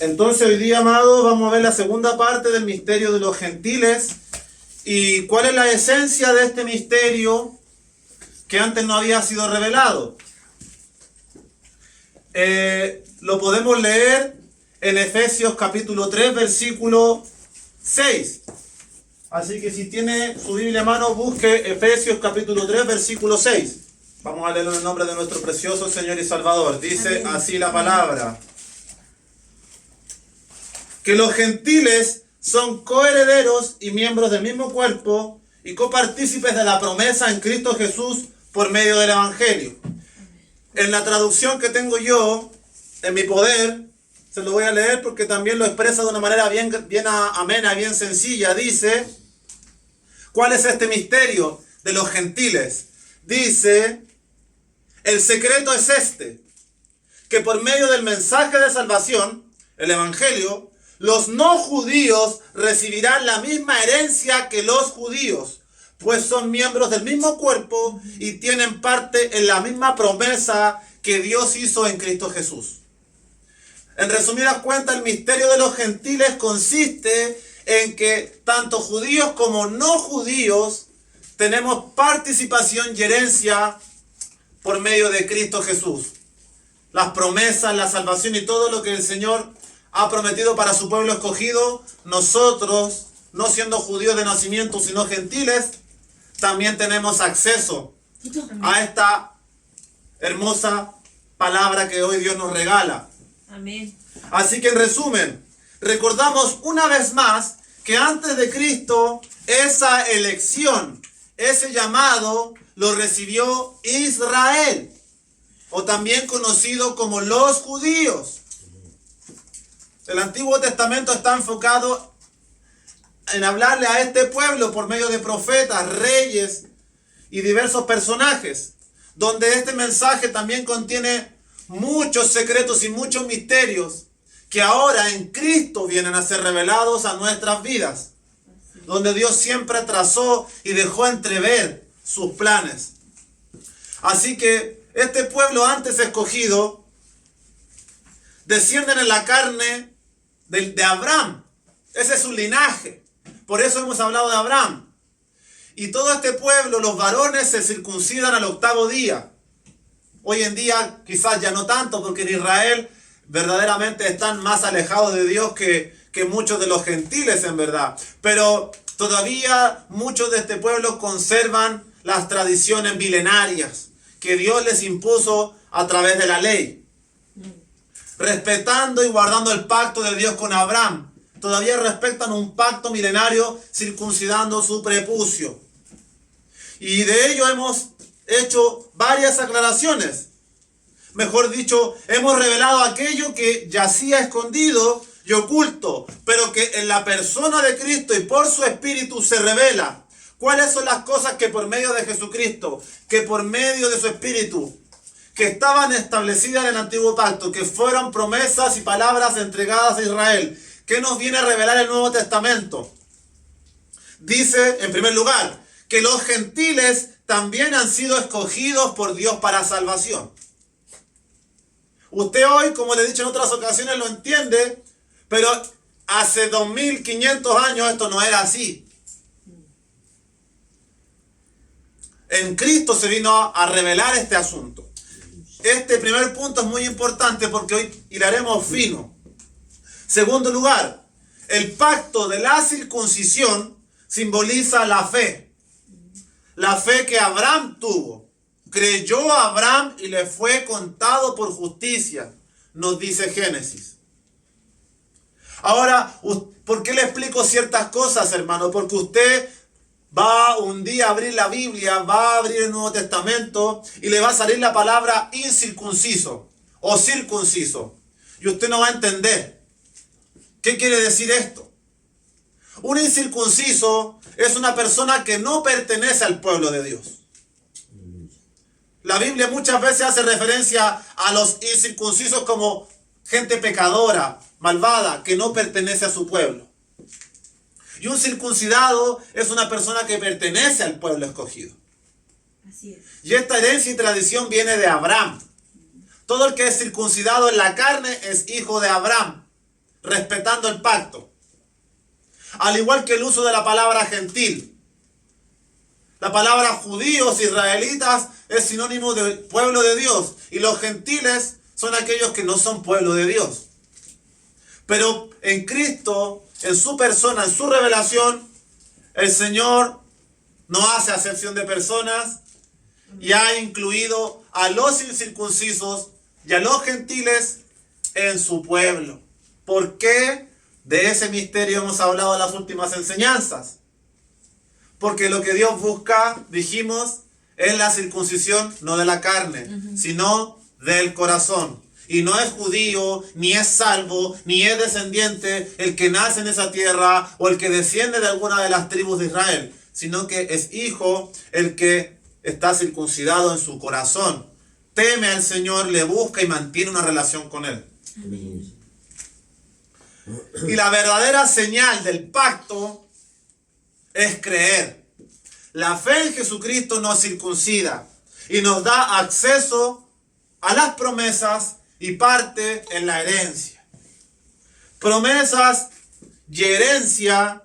Entonces hoy día, amados, vamos a ver la segunda parte del misterio de los gentiles. ¿Y cuál es la esencia de este misterio que antes no había sido revelado? Lo podemos leer en Efesios capítulo 3, versículo 6. Así que si tiene su Biblia a mano, busque Efesios capítulo 3, versículo 6. Vamos a leerlo en el nombre de nuestro precioso Señor y Salvador. Dice así la palabra: que los gentiles son coherederos y miembros del mismo cuerpo y copartícipes de la promesa en Cristo Jesús por medio del Evangelio. En la traducción que tengo yo, en mi poder, se lo voy a leer porque también lo expresa de una manera bien amena, bien sencilla. Dice, ¿cuál es este misterio de los gentiles? Dice, el secreto es este, que por medio del mensaje de salvación, el Evangelio, los no judíos recibirán la misma herencia que los judíos, pues son miembros del mismo cuerpo y tienen parte en la misma promesa que Dios hizo en Cristo Jesús. En resumidas cuentas, el misterio de los gentiles consiste en que tanto judíos como no judíos tenemos participación y herencia por medio de Cristo Jesús. Las promesas, la salvación y todo lo que el Señor ha prometido para su pueblo escogido, nosotros, no siendo judíos de nacimiento, sino gentiles, también tenemos acceso a esta hermosa palabra que hoy Dios nos regala. Amén. Así que en resumen, recordamos una vez más que antes de Cristo, esa elección, ese llamado, lo recibió Israel, o también conocido como los judíos. El Antiguo Testamento está enfocado en hablarle a este pueblo por medio de profetas, reyes y diversos personajes, donde este mensaje también contiene muchos secretos y muchos misterios que ahora en Cristo vienen a ser revelados a nuestras vidas, donde Dios siempre trazó y dejó entrever sus planes. Así que este pueblo antes escogido descienden en la carne de Abraham. Ese es su linaje. Por eso hemos hablado de Abraham. Y todo este pueblo, los varones, se circuncidan al 8º día. Hoy en día quizás ya no tanto, porque en Israel verdaderamente están más alejados de Dios que muchos de los gentiles en verdad. Pero todavía muchos de este pueblo conservan las tradiciones milenarias que Dios les impuso a través de la ley. Respetando y guardando el pacto de Dios con Abraham. Todavía respetan un pacto milenario circuncidando su prepucio. Y de ello hemos hecho varias aclaraciones. Mejor dicho, hemos revelado aquello que yacía escondido y oculto, pero que en la persona de Cristo y por su Espíritu se revela. ¿Cuáles son las cosas que por medio de Jesucristo, que por medio de su Espíritu, que estaban establecidas en el Antiguo Pacto, que fueron promesas y palabras entregadas a Israel? ¿Qué nos viene a revelar el Nuevo Testamento? Dice, en primer lugar, que los gentiles también han sido escogidos por Dios para salvación. Usted hoy, como le he dicho en otras ocasiones, lo entiende, pero hace 2500 años esto no era así. En Cristo se vino a revelar este asunto. Este primer punto es muy importante porque hoy hilaremos fino. Segundo lugar, el pacto de la circuncisión simboliza la fe. La fe que Abraham tuvo. Creyó a Abraham y le fue contado por justicia, nos dice Génesis. Ahora, ¿por qué le explico ciertas cosas, hermano? Porque usted va un día a abrir la Biblia, va a abrir el Nuevo Testamento y le va a salir la palabra incircunciso o circunciso. Y usted no va a entender. ¿Qué quiere decir esto? Un incircunciso es una persona que no pertenece al pueblo de Dios. La Biblia muchas veces hace referencia a los incircuncisos como gente pecadora, malvada, que no pertenece a su pueblo. Y un circuncidado es una persona que pertenece al pueblo escogido. Así es. Y esta herencia y tradición viene de Abraham. Todo el que es circuncidado en la carne es hijo de Abraham. respetando el pacto. Al igual que el uso de la palabra gentil. La palabra judíos, israelitas, es sinónimo de pueblo de Dios. Y los gentiles son aquellos que no son pueblo de Dios. Pero en Cristo, en su persona, en su revelación, el Señor no hace acepción de personas y ha incluido a los incircuncisos y a los gentiles en su pueblo. ¿Por qué? De ese misterio hemos hablado en las últimas enseñanzas. Porque lo que Dios busca, dijimos, es la circuncisión no de la carne, sino del corazón. Y no es judío, ni es salvo, ni es descendiente el que nace en esa tierra o el que desciende de alguna de las tribus de Israel, sino que es hijo el que está circuncidado en su corazón. Teme al Señor, le busca y mantiene una relación con Él. Amén. Y la verdadera señal del pacto es creer. La fe en Jesucristo nos circuncida y nos da acceso a las promesas y parte en la herencia. Promesas y herencia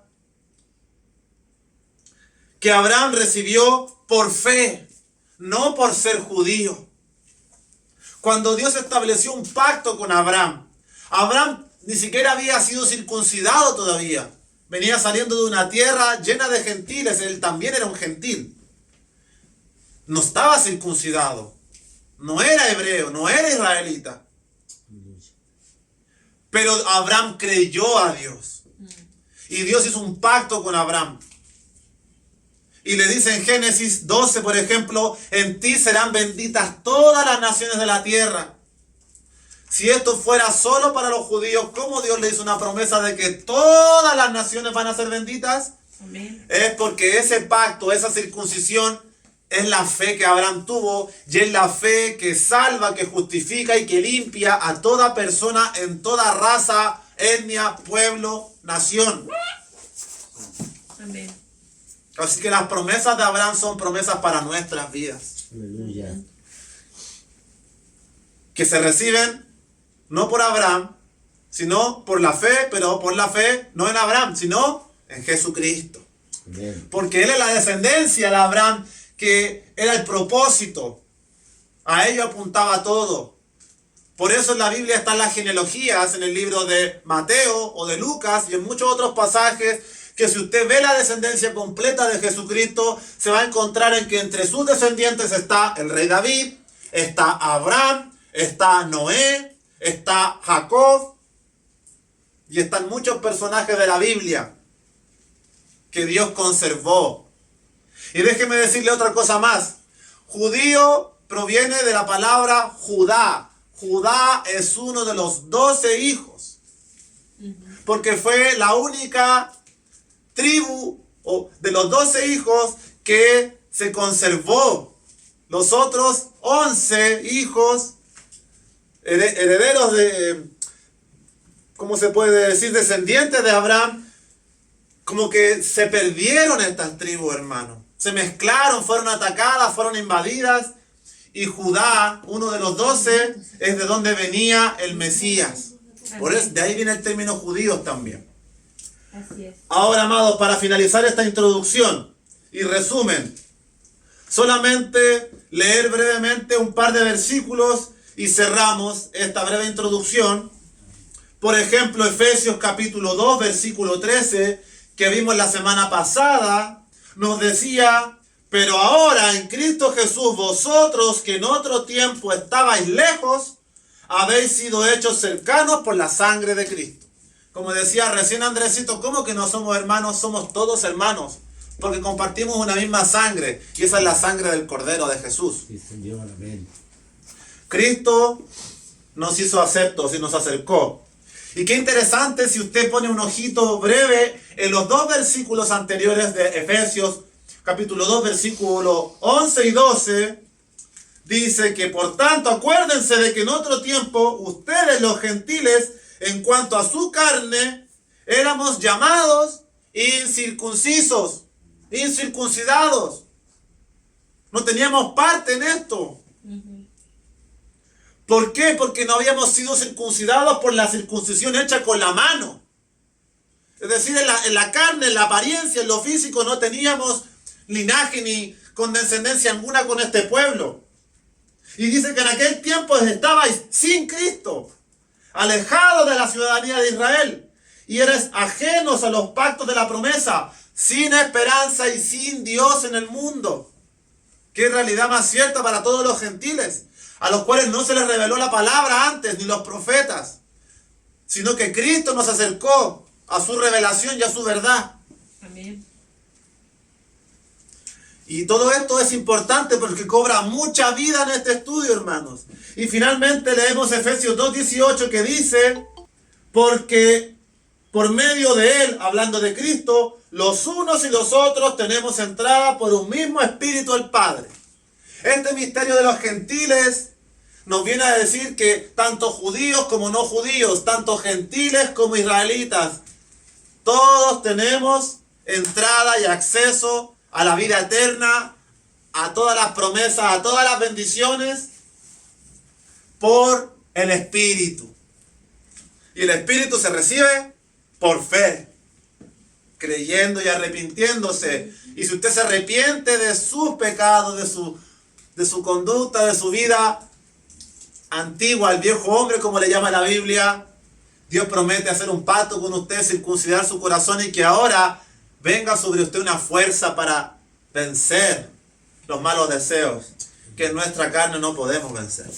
que Abraham recibió por fe, no por ser judío. Cuando Dios estableció un pacto con Abraham, Abraham ni siquiera había sido circuncidado todavía. Venía saliendo de una tierra llena de gentiles. Él también era un gentil. No estaba circuncidado. No era hebreo, no era israelita. Pero Abraham creyó a Dios. Y Dios hizo un pacto con Abraham. Y le dice en Génesis 12, por ejemplo, en ti serán benditas todas las naciones de la tierra. Si esto fuera solo para los judíos, ¿cómo Dios le hizo una promesa de que todas las naciones van a ser benditas? Amén. Es porque ese pacto, esa circuncisión, es la fe que Abraham tuvo y es la fe que salva, que justifica y que limpia a toda persona en toda raza, etnia, pueblo, nación. Amén. Así que las promesas de Abraham son promesas para nuestras vidas. Aleluya. Que se reciben no por Abraham, sino por la fe, pero por la fe no en Abraham, sino en Jesucristo. Amén. Porque Él es la descendencia de Abraham, que era el propósito. A ello apuntaba todo. Por eso en la Biblia están las genealogías, en el libro de Mateo o de Lucas y en muchos otros pasajes, que si usted ve la descendencia completa de Jesucristo, se va a encontrar en que entre sus descendientes está el rey David, está Abraham, está Noé, está Jacob, y están muchos personajes de la Biblia que Dios conservó. Y déjeme decirle otra cosa más. Judío proviene de la palabra Judá. Judá es uno de los 12 hijos, porque fue la única tribu de los 12 hijos que se conservó. Los otros 11 hijos, herederos de, ¿cómo se puede decir? Descendientes de Abraham, como que se perdieron estas tribus, hermano. Se mezclaron, fueron atacadas, fueron invadidas. Y Judá, uno de los 12, es de donde venía el Mesías. Por eso, de ahí viene el término judíos también. Así es. Ahora, amados, para finalizar esta introducción y resumen, solamente leer brevemente un par de versículos y cerramos esta breve introducción. Por ejemplo, Efesios capítulo 2, versículo 13, que vimos la semana pasada, nos decía: pero ahora en Cristo Jesús, vosotros que en otro tiempo estabais lejos, habéis sido hechos cercanos por la sangre de Cristo. Como decía recién Andresito, ¿cómo que no somos hermanos? Somos todos hermanos, porque compartimos una misma sangre, y esa es la sangre del Cordero de Jesús. Sí, Señor, amén. Cristo nos hizo aceptos y nos acercó. Y qué interesante si usted pone un ojito breve en los dos versículos anteriores de Efesios, capítulo 2, versículo 11 y 12, dice que por tanto acuérdense de que en otro tiempo ustedes los gentiles, en cuanto a su carne, éramos llamados incircuncisos, incircuncidados. No teníamos parte en esto. ¿Por qué? Porque no habíamos sido circuncidados por la circuncisión hecha con la mano. Es decir, en la carne, en la apariencia, en lo físico, no teníamos linaje ni condescendencia alguna con este pueblo. Y dice que en aquel tiempo estabais sin Cristo, alejados de la ciudadanía de Israel, y eres ajenos a los pactos de la promesa, sin esperanza y sin Dios en el mundo. Qué realidad más cierta para todos los gentiles, a los cuales no se les reveló la palabra antes, ni los profetas, sino que Cristo nos acercó a su revelación y a su verdad. Amén. Y todo esto es importante porque cobra mucha vida en este estudio, hermanos. Y finalmente leemos Efesios 2:18 que dice, porque por medio de Él, hablando de Cristo, los unos y los otros tenemos entrada por un mismo Espíritu al Padre. Este misterio de los gentiles nos viene a decir que tanto judíos como no judíos, tanto gentiles como israelitas, todos tenemos entrada y acceso a la vida eterna, a todas las promesas, a todas las bendiciones, por el Espíritu. Y el Espíritu se recibe por fe, creyendo y arrepintiéndose. Y si usted se arrepiente de sus pecados, de su conducta, de su vida antigua, el viejo hombre, como le llama la Biblia, Dios promete hacer un pacto con usted, circuncidar su corazón y que ahora venga sobre usted una fuerza para vencer los malos deseos que en nuestra carne no podemos vencer,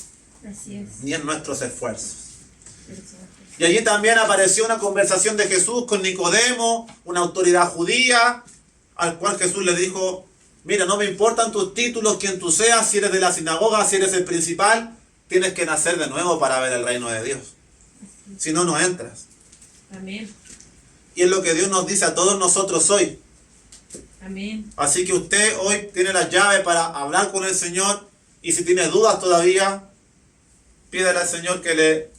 Así es. ni en nuestros esfuerzos. Y allí también apareció una conversación de Jesús con Nicodemo, una autoridad judía, al cual Jesús le dijo, mira, no me importan tus títulos, quién tú seas, si eres de la sinagoga, si eres el principal, tienes que nacer de nuevo para ver el reino de Dios. Si no, no entras. Amén. Y es lo que Dios nos dice a todos nosotros hoy. Amén. Así que usted hoy tiene la llave para hablar con el Señor. Y si tiene dudas todavía, pídele al Señor que le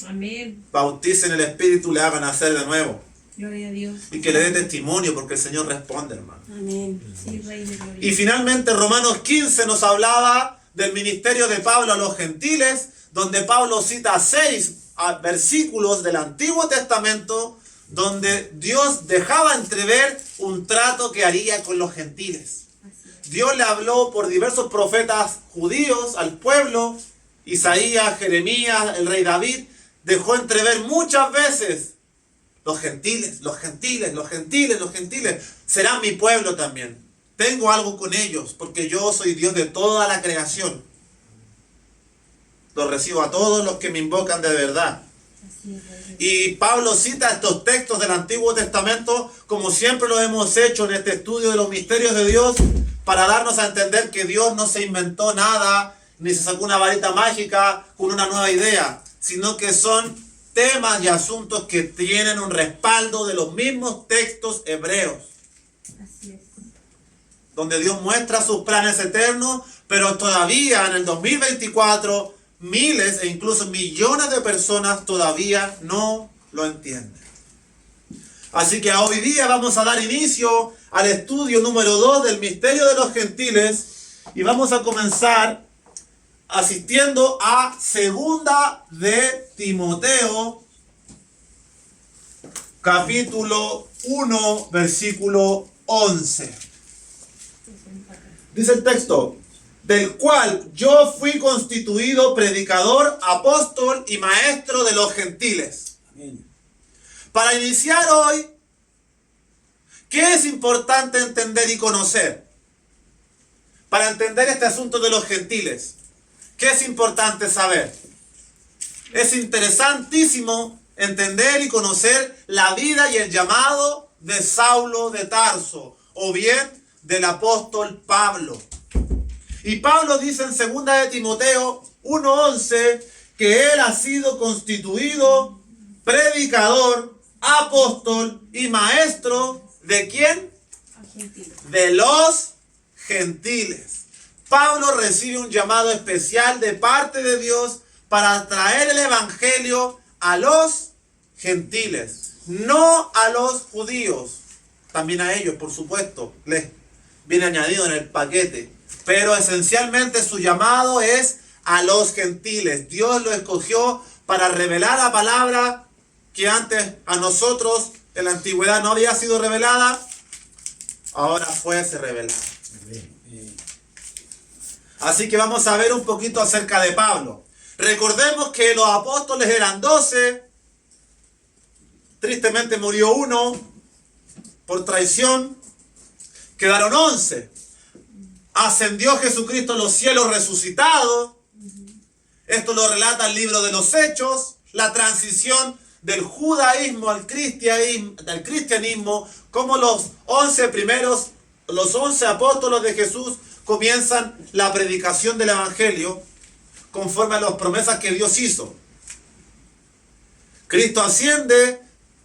Amén. bautice en el Espíritu, le haga nacer de nuevo. Gloria a Dios. Y que le dé testimonio, porque el Señor responde, hermano. Amén. Sí, Rey de gloria. Y finalmente Romanos 15 nos hablaba del ministerio de Pablo a los gentiles, donde Pablo cita 6 versículos del Antiguo Testamento, donde Dios dejaba entrever un trato que haría con los gentiles. Dios le habló por diversos profetas judíos al pueblo, Isaías, Jeremías, el rey David, dejó entrever muchas veces, los gentiles, los gentiles, los gentiles, los gentiles, serán mi pueblo también. Tengo algo con ellos, porque yo soy Dios de toda la creación. Los recibo a todos los que me invocan de verdad. Así es, Rey. Y Pablo cita estos textos del Antiguo Testamento, como siempre lo hemos hecho en este estudio de los misterios de Dios, para darnos a entender que Dios no se inventó nada, ni se sacó una varita mágica con una nueva idea, sino que son temas y asuntos que tienen un respaldo de los mismos textos hebreos, Así es. donde Dios muestra sus planes eternos, pero todavía en el 2024 miles e incluso millones de personas todavía no lo entienden. Así que hoy día vamos a dar inicio al estudio número 2 del misterio de los gentiles y vamos a comenzar asistiendo a segunda de Timoteo, capítulo 1, versículo 11. Dice el texto, del cual yo fui constituido predicador, apóstol y maestro de los gentiles. Amén. Para iniciar hoy, ¿qué es importante entender y conocer? Para entender este asunto de los gentiles, ¿qué es importante saber? Es interesantísimo entender y conocer la vida y el llamado de Saulo de Tarso, o bien del apóstol Pablo. Y Pablo dice en 2 de Timoteo 1:11 que él ha sido constituido predicador, apóstol y maestro ¿de quién? De los gentiles. Pablo recibe un llamado especial de parte de Dios para traer el evangelio a los gentiles, no a los judíos. También a ellos, por supuesto, les viene añadido en el paquete. Pero esencialmente su llamado es a los gentiles. Dios lo escogió para revelar la palabra que antes a nosotros en la antigüedad no había sido revelada, ahora fuese revelada. Así que vamos a ver un poquito acerca de Pablo. Recordemos que los apóstoles eran 12, tristemente murió uno por traición, quedaron 11. Ascendió Jesucristo a los cielos resucitado. Esto lo relata el libro de los Hechos, la transición del judaísmo al cristianismo, como los 11 apóstoles de Jesús comienzan la predicación del evangelio conforme a las promesas que Dios hizo. Cristo asciende,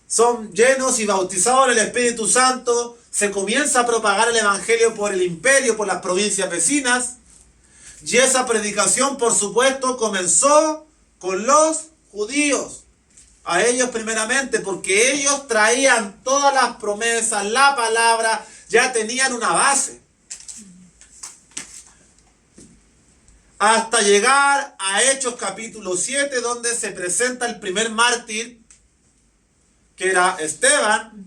son llenos y bautizados en el Espíritu Santo, se comienza a propagar el evangelio por el imperio, por las provincias vecinas, y esa predicación, por supuesto, comenzó con los judíos, a ellos primeramente, porque ellos traían todas las promesas, la palabra, ya tenían una base. Hasta llegar a Hechos capítulo 7, donde se presenta el primer mártir, que era Esteban,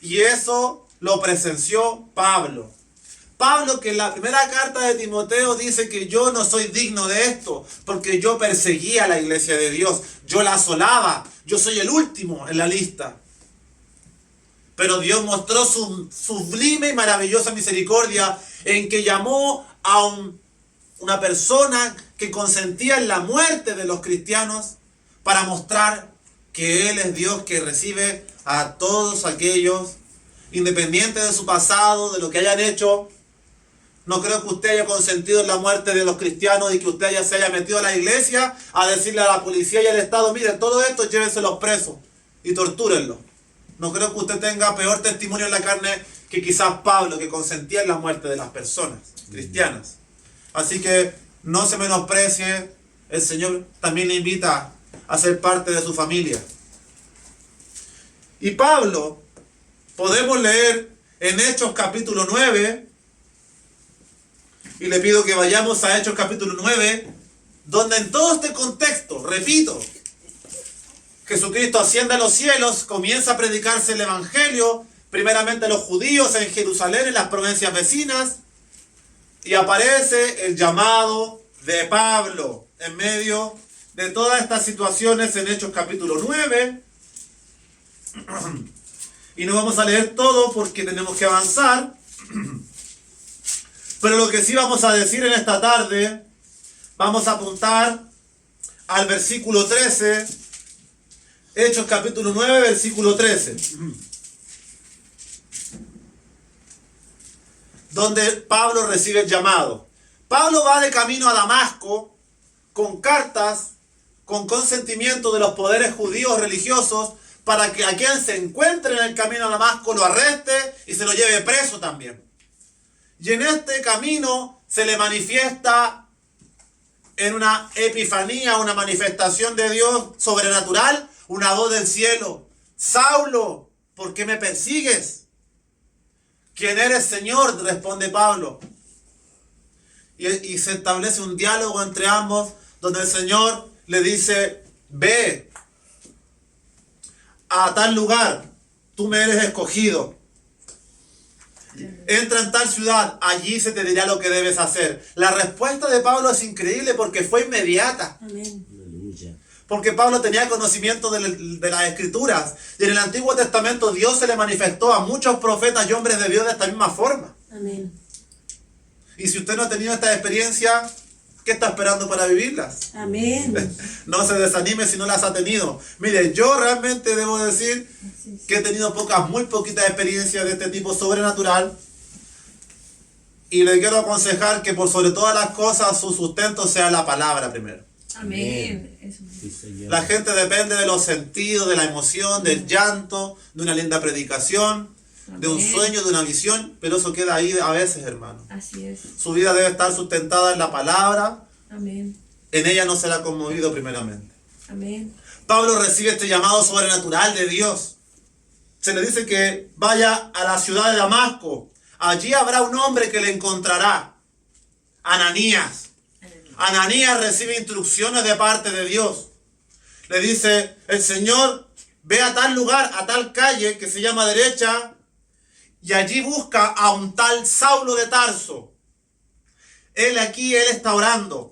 y eso lo presenció Pablo. Pablo, que en la primera carta de Timoteo dice que yo no soy digno de esto, porque yo perseguía a la iglesia de Dios, yo la asolaba, yo soy el último en la lista. Pero Dios mostró su sublime y maravillosa misericordia en que llamó a una persona que consentía en la muerte de los cristianos para mostrar que Él es Dios que recibe a todos aquellos, independiente de su pasado, de lo que hayan hecho. No creo que usted haya consentido en la muerte de los cristianos y que usted ya se haya metido a la iglesia a decirle a la policía y al Estado, miren, todo esto llévenselos presos y tortúrenlos. No creo que usted tenga peor testimonio en la carne que quizás Pablo, que consentía en la muerte de las personas cristianas. Así que no se menosprecie, el Señor también le invita a ser parte de su familia. Y Pablo, podemos leer en Hechos capítulo 9, y le pido que vayamos a Hechos capítulo 9, donde en todo este contexto, repito, Jesucristo asciende a los cielos, comienza a predicarse el evangelio, primeramente a los judíos en Jerusalén, en las provincias vecinas, y aparece el llamado de Pablo en medio de todas estas situaciones en Hechos capítulo 9. Y no vamos a leer todo porque tenemos que avanzar. Pero lo que sí vamos a decir en esta tarde, vamos a apuntar al versículo 13. Hechos capítulo 9, versículo 13. Donde Pablo recibe el llamado. Pablo va de camino a Damasco con cartas, con consentimiento de los poderes judíos religiosos, para que a quien se encuentre en el camino a Damasco lo arreste y se lo lleve preso también. Y en este camino se le manifiesta en una epifanía, una manifestación de Dios sobrenatural, una voz del cielo: Saulo, ¿por qué me persigues? ¿Quién eres, Señor?, responde Pablo. Y se establece un diálogo entre ambos, donde el Señor le dice: ve a tal lugar, tú me eres escogido. Entra en tal ciudad, allí se te dirá lo que debes hacer. La respuesta de Pablo es increíble porque fue inmediata. Amén. Porque Pablo tenía conocimiento de las Escrituras. Y en el Antiguo Testamento Dios se le manifestó a muchos profetas y hombres de Dios de esta misma forma. Amén. Y si usted no ha tenido esta experiencia, ¿qué está esperando para vivirlas? Amén. No se desanime si no las ha tenido. Mire, yo realmente debo decir que he tenido muy poquitas experiencias de este tipo sobrenatural. Y le quiero aconsejar que por sobre todas las cosas su sustento sea la palabra primero. Amén. Eso. La gente depende de los sentidos, de la emoción, del llanto, de una linda predicación, de un sueño, de una visión, pero eso queda ahí a veces, hermano. Así es. Su vida debe estar sustentada en la palabra. Amén. En ella no será conmovido primeramente. Amén. Pablo recibe este llamado sobrenatural de Dios. Se le dice que vaya a la ciudad de Damasco. Allí habrá un hombre que le encontrará, Ananías. Ananías recibe instrucciones de parte de Dios. Le dice el Señor, ve a tal lugar, a tal calle que se llama Derecha, y allí busca a un tal Saulo de Tarso. Él está orando.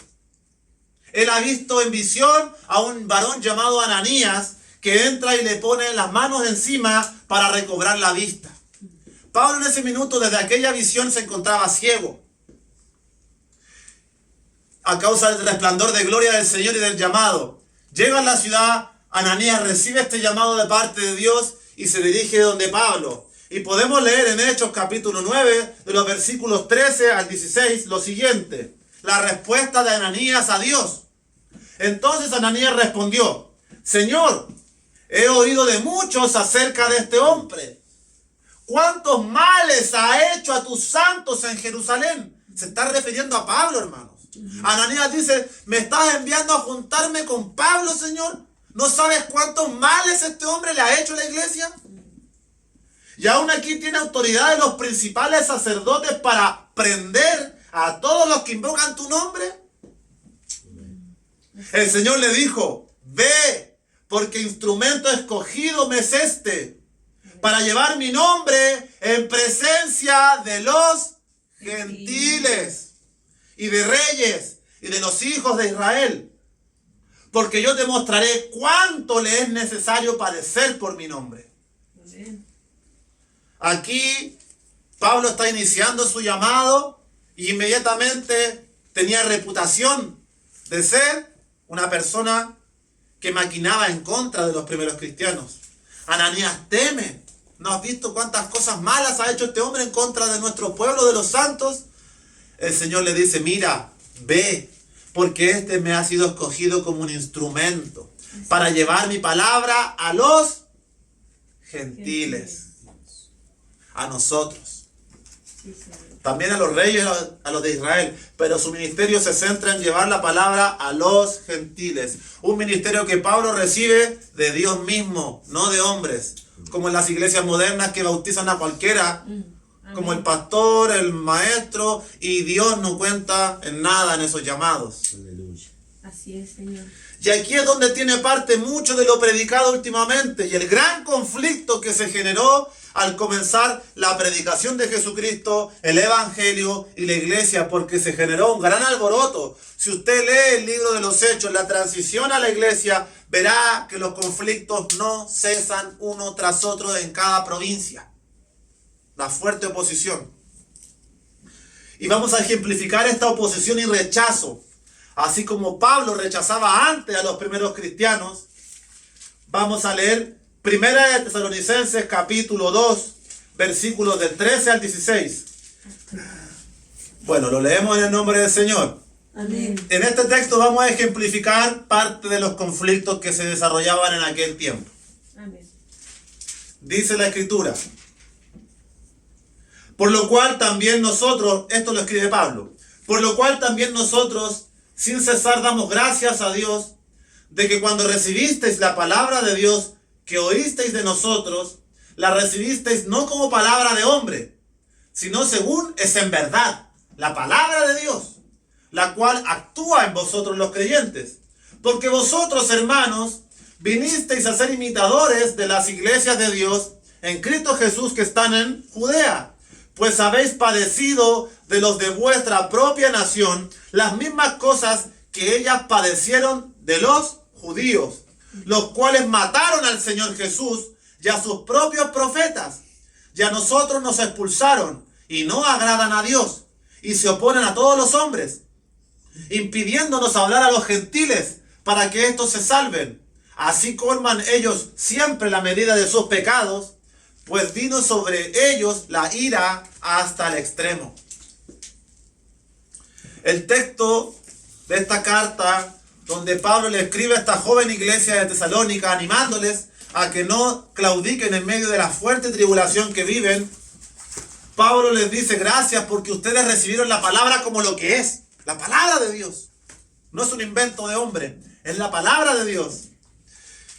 Él ha visto en visión a un varón llamado Ananías que entra y le pone las manos encima para recobrar la vista. Pablo en ese minuto, desde aquella visión, se encontraba ciego. A causa del resplandor de gloria del Señor y del llamado. Llega a la ciudad, Ananías recibe este llamado de parte de Dios y se dirige donde Pablo. Y podemos leer en Hechos capítulo 9, de los versículos 13 al 16, lo siguiente. La respuesta de Ananías a Dios. Entonces Ananías respondió, Señor, he oído de muchos acerca de este hombre. ¿Cuántos males ha hecho a tus santos en Jerusalén? Se está refiriendo a Pablo, hermanos. Ananías dice, ¿me estás enviando a juntarme con Pablo, Señor? ¿No sabes cuántos males este hombre le ha hecho a la iglesia? Y aún aquí tiene autoridad de los principales sacerdotes para prender a todos los que invocan tu nombre. El Señor le dijo, ve, porque instrumento escogido me es este, para llevar mi nombre en presencia de los gentiles y de reyes y de los hijos de Israel. Porque yo te mostraré cuánto le es necesario padecer por mi nombre. Amén. Aquí Pablo está iniciando su llamado y inmediatamente tenía reputación de ser una persona que maquinaba en contra de los primeros cristianos. Ananías teme. ¿No has visto cuántas cosas malas ha hecho este hombre en contra de nuestro pueblo, de los santos? El Señor le dice, mira, ve, porque este me ha sido escogido como un instrumento para llevar mi palabra a los gentiles, a nosotros, también a los reyes, a los de Israel, pero su ministerio se centra en llevar la palabra a los gentiles, un ministerio que Pablo recibe de Dios mismo, no de hombres, como en las iglesias modernas que bautizan a cualquiera, como el pastor, el maestro, y Dios no cuenta en nada en esos llamados. Aleluya. Así es, Señor. Y aquí es donde tiene parte mucho de lo predicado últimamente y el gran conflicto que se generó al comenzar la predicación de Jesucristo, el Evangelio y la iglesia, porque se generó un gran alboroto. Si usted lee el libro de los Hechos, la transición a la iglesia, verá que los conflictos no cesan uno tras otro en cada provincia. La fuerte oposición. Y vamos a ejemplificar esta oposición y rechazo. Así como Pablo rechazaba antes a los primeros cristianos, vamos a leer Primera de Tesalonicenses capítulo 2, versículos del 13 al 16. Bueno, lo leemos en el nombre del Señor. Amén. En este texto vamos a ejemplificar parte de los conflictos que se desarrollaban en aquel tiempo. Amén. Dice la Escritura. Por lo cual también nosotros, esto lo escribe Pablo, por lo cual también nosotros, sin cesar, damos gracias a Dios de que cuando recibisteis la palabra de Dios que oísteis de nosotros, la recibisteis no como palabra de hombre, sino según es en verdad, la palabra de Dios, la cual actúa en vosotros los creyentes. Porque vosotros, hermanos, vinisteis a ser imitadores de las iglesias de Dios en Cristo Jesús que están en Judea, pues habéis padecido de los de vuestra propia nación las mismas cosas que ellas padecieron de los judíos, los cuales mataron al Señor Jesús y a sus propios profetas, y a nosotros nos expulsaron, y no agradan a Dios, y se oponen a todos los hombres, impidiéndonos hablar a los gentiles, para que éstos se salven. Así colman ellos siempre la medida de sus pecados, pues vino sobre ellos la ira hasta el extremo. El texto de esta carta, donde Pablo le escribe a esta joven iglesia de Tesalónica, animándoles a que no claudiquen en medio de la fuerte tribulación que viven, Pablo les dice, gracias porque ustedes recibieron la palabra como lo que es, la palabra de Dios. No es un invento de hombre, es la palabra de Dios.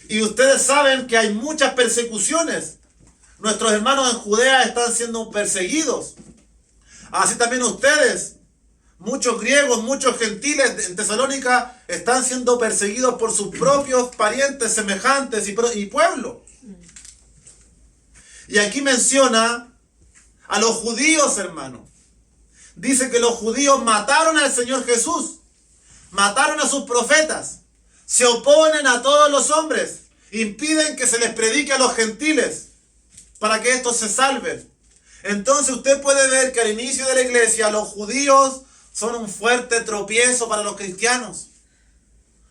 Y ustedes saben que hay muchas persecuciones. Nuestros hermanos en Judea están siendo perseguidos. Así también ustedes Muchos griegos, muchos gentiles en Tesalónica están siendo perseguidos por sus propios parientes, semejantes y pueblo. Y aquí menciona a los judíos, hermano. Dice que los judíos mataron al Señor Jesús, mataron a sus profetas, se oponen a todos los hombres, impiden que se les predique a los gentiles para que estos se salven. Entonces usted puede ver que al inicio de la iglesia los judíos son un fuerte tropiezo para los cristianos.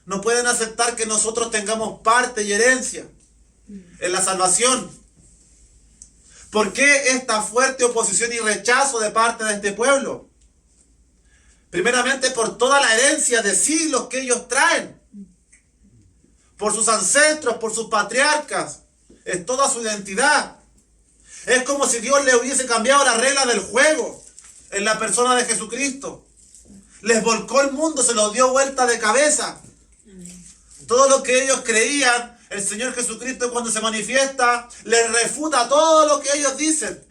No pueden aceptar que nosotros tengamos parte y herencia en la salvación. ¿Por qué esta fuerte oposición y rechazo de parte de este pueblo? Primeramente por toda la herencia de siglos que ellos traen. Por sus ancestros, por sus patriarcas. Es toda su identidad. Es como si Dios le hubiese cambiado las reglas del juego en la persona de Jesucristo. Les volcó el mundo, se los dio vuelta de cabeza. Todo lo que ellos creían, el Señor Jesucristo cuando se manifiesta, les refuta todo lo que ellos dicen.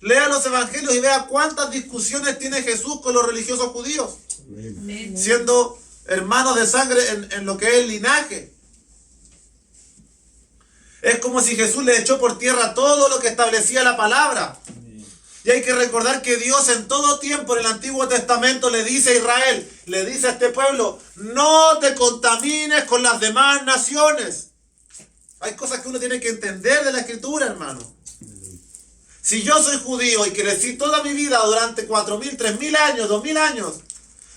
Lea los evangelios y vea cuántas discusiones tiene Jesús con los religiosos judíos. Amén. Siendo hermanos de sangre en lo que es el linaje. Es como si Jesús le echó por tierra todo lo que establecía la palabra. Y hay que recordar que Dios en todo tiempo en el Antiguo Testamento le dice a Israel, le dice a este pueblo, no te contamines con las demás naciones. Hay cosas que uno tiene que entender de la Escritura, hermano. Si yo soy judío y crecí toda mi vida durante 4.000, 3.000 años, 2.000 años,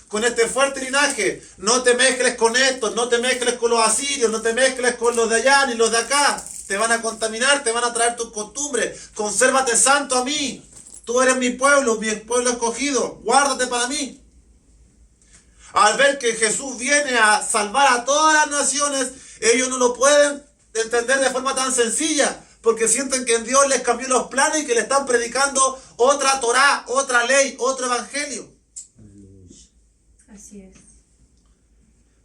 con este fuerte linaje, no te mezcles con estos, no te mezcles con los asirios, no te mezcles con los de allá ni los de acá. Te van a contaminar, te van a traer tus costumbres. Consérvate santo a mí. Tú eres mi pueblo escogido. Guárdate para mí. Al ver que Jesús viene a salvar a todas las naciones, ellos no lo pueden entender de forma tan sencilla, porque sienten que en Dios les cambió los planes y que le están predicando otra Torá, otra ley, otro evangelio. Así es.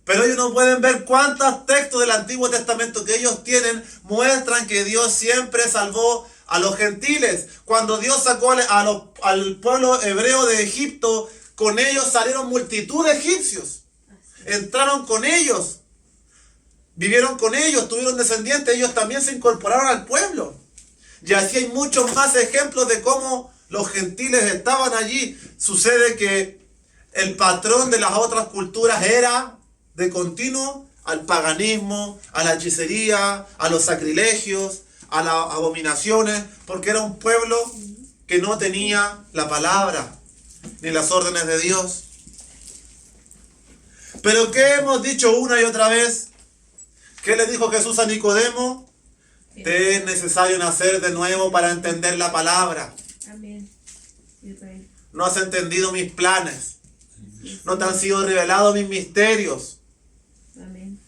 Pero ellos no pueden ver cuántos textos del Antiguo Testamento que ellos tienen muestran que Dios siempre salvó a los gentiles. Cuando Dios sacó al pueblo hebreo de Egipto, con ellos salieron multitud de egipcios. Entraron con ellos, vivieron con ellos, tuvieron descendientes, ellos también se incorporaron al pueblo. Y así hay muchos más ejemplos de cómo los gentiles estaban allí. Sucede que el patrón de las otras culturas era de continuo al paganismo, a la hechicería, a los sacrilegios, a las abominaciones, porque era un pueblo que no tenía la palabra ni las órdenes de Dios. Pero ¿qué hemos dicho una y otra vez? ¿Qué le dijo Jesús a Nicodemo? Te es necesario nacer de nuevo para entender la palabra. Amén. Israel. No has entendido mis planes. No te han sido revelados mis misterios. Amén.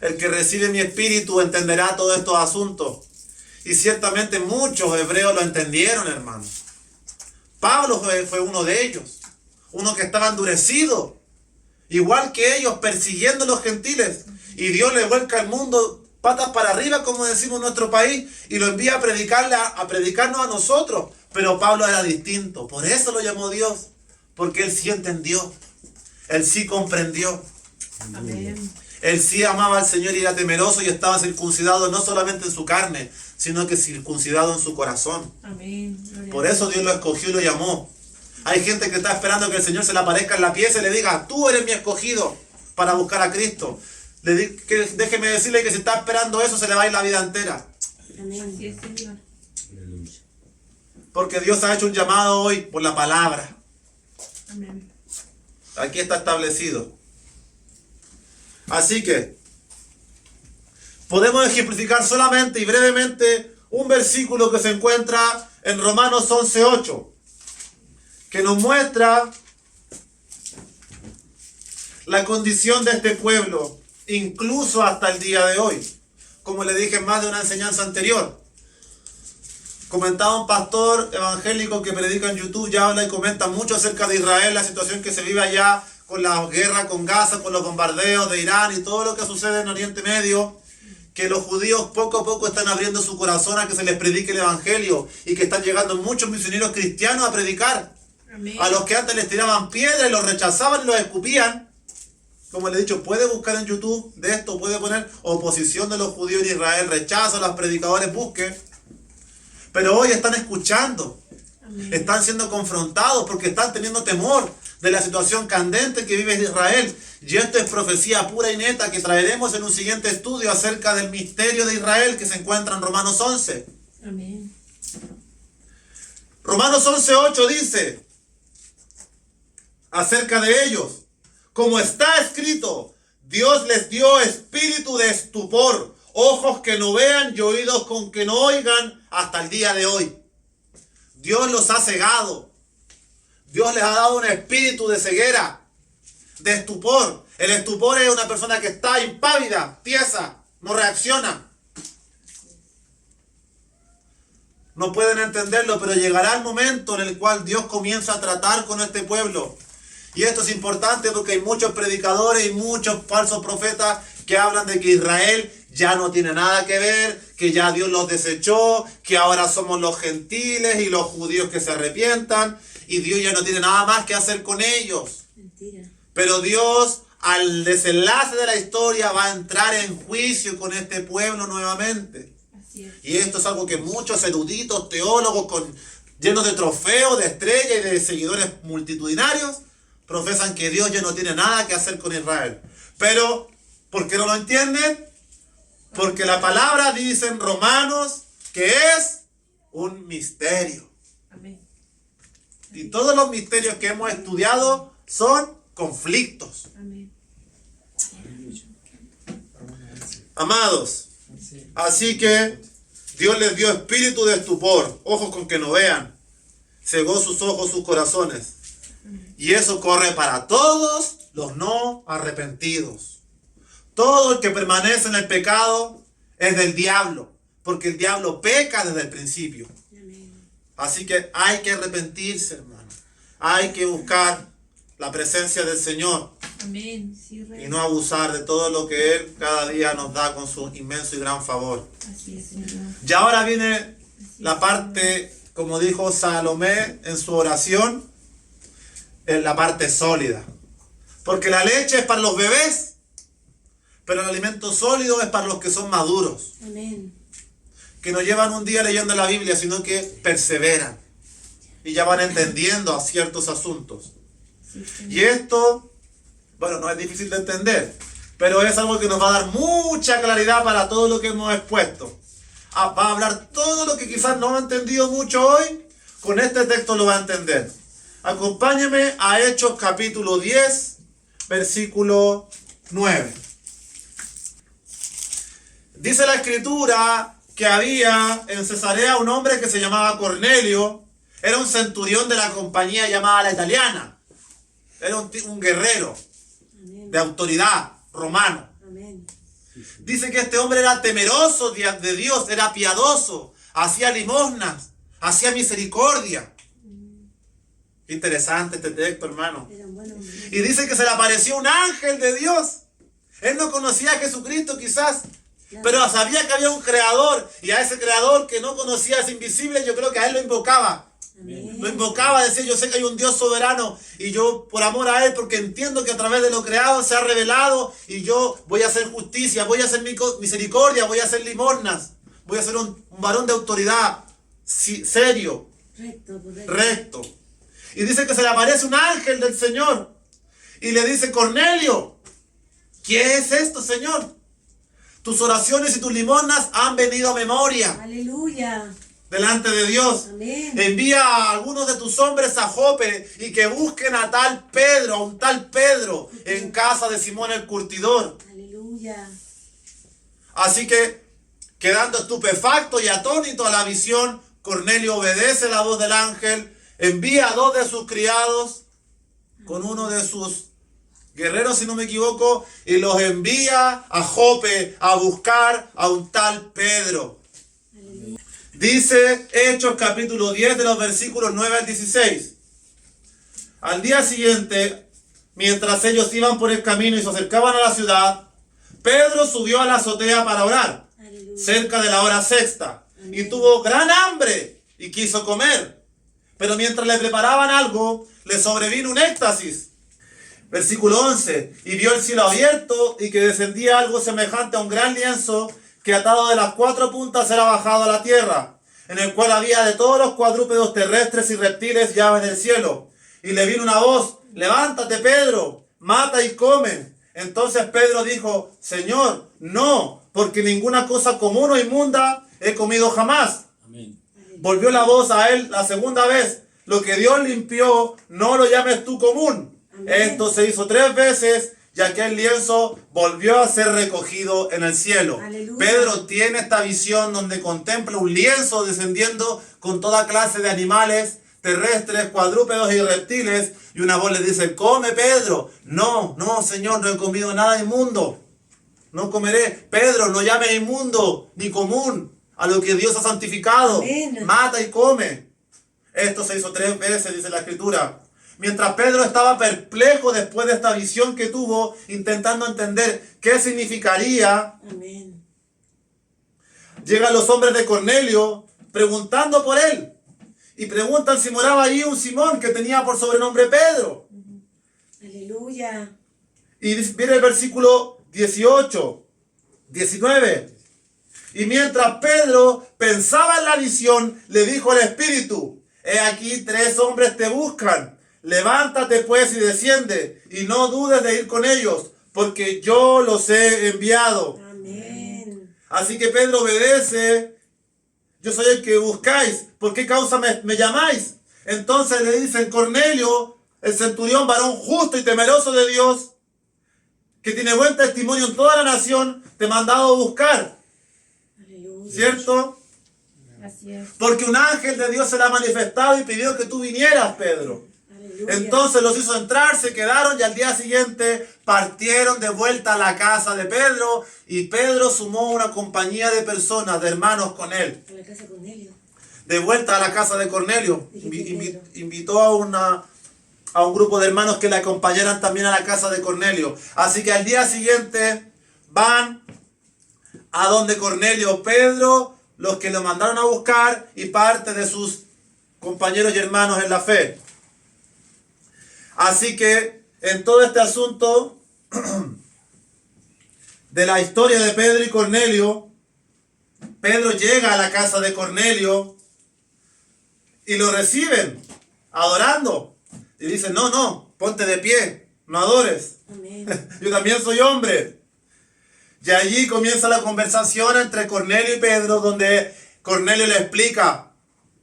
El que recibe mi espíritu entenderá todos estos asuntos. Y ciertamente muchos hebreos lo entendieron, hermano. Pablo fue uno de ellos. Uno que estaba endurecido. Igual que ellos, persiguiendo a los gentiles. Y Dios le vuelca al mundo patas para arriba, como decimos en nuestro país. Y lo envía a predicarnos a nosotros. Pero Pablo era distinto. Por eso lo llamó Dios. Porque él sí entendió. Él sí comprendió. Amén. Él sí amaba al Señor y era temeroso y estaba circuncidado no solamente en su carne, sino que circuncidado en su corazón. Amén. Gloria Por a eso Dios lo escogió y lo llamó. Hay gente que está esperando que el Señor se le aparezca en la pieza y le diga, tú eres mi escogido para buscar a Cristo. Déjeme decirle que si está esperando eso se le va a ir la vida entera. Dios. Así es, Señor. Porque Dios ha hecho un llamado hoy por la palabra. Amén. Aquí está establecido. Así que podemos ejemplificar solamente y brevemente un versículo que se encuentra en Romanos 11:8, que nos muestra la condición de este pueblo, incluso hasta el día de hoy. Como le dije en más de una enseñanza anterior, comentaba un pastor evangélico que predica en YouTube, ya habla y comenta mucho acerca de Israel, la situación que se vive allá, con la guerra con Gaza, con los bombardeos de Irán y todo lo que sucede en Oriente Medio, que los judíos poco a poco están abriendo su corazón a que se les predique el evangelio y que están llegando muchos misioneros cristianos a predicar. Amén. A los que antes les tiraban piedras y los rechazaban y los escupían. Como le he dicho, puede buscar en YouTube de esto, puede poner oposición de los judíos en Israel, rechazo a los predicadores, busque. Pero hoy están escuchando, Amén. están siendo confrontados porque están teniendo temor de la situación candente que vive Israel. Y esto es profecía pura y neta que traeremos en un siguiente estudio acerca del misterio de Israel que se encuentra en Romanos 11. Amén. Romanos 11:8 dice acerca de ellos: como está escrito, Dios les dio espíritu de estupor, ojos que no vean y oídos con que no oigan hasta el día de hoy. Dios los ha cegado. Dios les ha dado un espíritu de ceguera, de estupor. El estupor es una persona que está impávida, tiesa, no reacciona. No pueden entenderlo, pero llegará el momento en el cual Dios comienza a tratar con este pueblo. Y esto es importante porque hay muchos predicadores y muchos falsos profetas que hablan de que Israel ya no tiene nada que ver, que ya Dios los desechó, que ahora somos los gentiles y los judíos que se arrepientan, y Dios ya no tiene nada más que hacer con ellos. Mentira. Pero Dios, al desenlace de la historia, va a entrar en juicio con este pueblo nuevamente. Así es. Y esto es algo que muchos eruditos, teólogos, llenos de trofeos, de estrellas y de seguidores multitudinarios, profesan que Dios ya no tiene nada que hacer con Israel. Pero, ¿por qué no lo entienden? Porque la palabra dice en Romanos que es un misterio. Amén. Y todos los misterios que hemos estudiado son conflictos. Amén. Amados, así que Dios les dio espíritu de estupor, ojos con que no vean, cegó sus ojos, sus corazones. Y eso corre para todos los no arrepentidos. Todo el que permanece en el pecado es del diablo, porque el diablo peca desde el principio. Amén. Así que hay que arrepentirse, hermano. Hay que buscar la presencia del Señor Amén. Sí, Rey. y no abusar de todo lo que Él cada día nos da con su inmenso y gran favor. Así es, Señor. Y ahora viene la parte, como dijo Salomé en su oración, en la parte sólida. Porque la leche es para los bebés, pero el alimento sólido es para los que son maduros, Amén. que no llevan un día leyendo la Biblia, sino que perseveran y ya van entendiendo a ciertos asuntos. Sí, Señor. Y esto, bueno, no es difícil de entender, pero es algo que nos va a dar mucha claridad para todo lo que hemos expuesto. Va a hablar todo lo que quizás no ha entendido mucho hoy, con este texto lo va a entender. Acompáñeme a Hechos capítulo 10, versículo 9. Dice la escritura que había en Cesarea un hombre que se llamaba Cornelio. Era un centurión de la compañía llamada La Italiana. Era un guerrero Amén. de autoridad romano. Amén. Dice que este hombre era temeroso de Dios, era piadoso, hacía limosnas, hacía misericordia. Interesante este texto, hermano. Era un buen hombre. Y dice que se le apareció un ángel de Dios. Él no conocía a Jesucristo quizás, pero sabía que había un creador. Y a ese creador que no conocía, es invisible, yo creo que a él lo invocaba. Amén. Lo invocaba, decía: yo sé que hay un Dios soberano y yo por amor a Él, porque entiendo que a través de lo creado se ha revelado, y yo voy a hacer justicia, voy a hacer misericordia, voy a hacer limosnas, voy a ser un varón de autoridad serio, Recto, correcto. recto. Y dice que se le aparece un ángel del Señor y le dice: Cornelio, ¿qué es esto, Señor? Tus oraciones y tus limosnas han venido a memoria Aleluya. delante de Dios. Amén. Envía a algunos de tus hombres a Jope y que busquen a tal Pedro, a un tal Pedro, en casa de Simón el curtidor. Aleluya. Así que, quedando estupefacto y atónito a la visión, Cornelio obedece la voz del ángel, envía a 2 de sus criados con uno de sus guerreros, si no me equivoco, y los envía a Jope a buscar a un tal Pedro. Aleluya. Dice Hechos capítulo 10 de los versículos 9 al 16. Al día siguiente, mientras ellos iban por el camino y se acercaban a la ciudad, Pedro subió a la azotea para orar, Aleluya. cerca de la hora sexta, y tuvo gran hambre y quiso comer. Pero mientras le preparaban algo, le sobrevino un éxtasis. Versículo 11. Y vio el cielo abierto y que descendía algo semejante a un gran lienzo que atado de las 4 puntas era bajado a la tierra, en el cual había de todos los cuadrúpedos terrestres y reptiles y aves del cielo. Y le vino una voz: levántate, Pedro, mata y come. Entonces Pedro dijo: Señor, no, porque ninguna cosa común o inmunda he comido jamás. Amén. Volvió la voz a él la segunda vez: lo que Dios limpió, no lo llames tú común. Amén. Esto se hizo 3 veces y aquel lienzo volvió a ser recogido en el cielo. Aleluya. Pedro tiene esta visión donde contempla un lienzo descendiendo con toda clase de animales terrestres, cuadrúpedos y reptiles, y una voz le dice: come, Pedro. No, Señor, no he comido nada inmundo, no comeré. Pedro, no llames inmundo ni común a lo que Dios ha santificado. Amén. Mata y come. Esto se hizo 3 veces, dice la Escritura. Mientras Pedro estaba perplejo después de esta visión que tuvo, intentando entender qué significaría, Amén. llegan los hombres de Cornelio preguntando por él. Y preguntan si moraba allí un Simón que tenía por sobrenombre Pedro. Aleluya. Y viene el versículo 18, 19. Y mientras Pedro pensaba en la visión, le dijo el Espíritu: he aquí 3 hombres te buscan. Levántate pues y desciende, y no dudes de ir con ellos, porque yo los he enviado. Amén. Así que Pedro obedece. Yo soy el que buscáis. ¿Por qué causa me llamáis? Entonces le dicen: Cornelio, el centurión, varón justo y temeroso de Dios, que tiene buen testimonio en toda la nación, te ha mandado a buscar. Aleluya. ¿Cierto? Así es. Porque un ángel de Dios se le ha manifestado y pidió que tú vinieras, Pedro. Aleluya. Entonces los hizo entrar, se quedaron y al día siguiente partieron de vuelta a la casa de Pedro, y Pedro sumó una compañía de personas, de hermanos con él. A la casa de Cornelio. De vuelta a la casa de Cornelio. Invitó a un grupo de hermanos que le acompañaran también a la casa de Cornelio. Así que al día siguiente van a donde Cornelio, Pedro, los que lo mandaron a buscar y parte de sus compañeros y hermanos en la fe. Así que en todo este asunto de la historia de Pedro y Cornelio, Pedro llega a la casa de Cornelio y lo reciben adorando. Y dicen: no, ponte de pie, no adores. Amén. Yo también soy hombre. Y allí comienza la conversación entre Cornelio y Pedro, donde Cornelio le explica: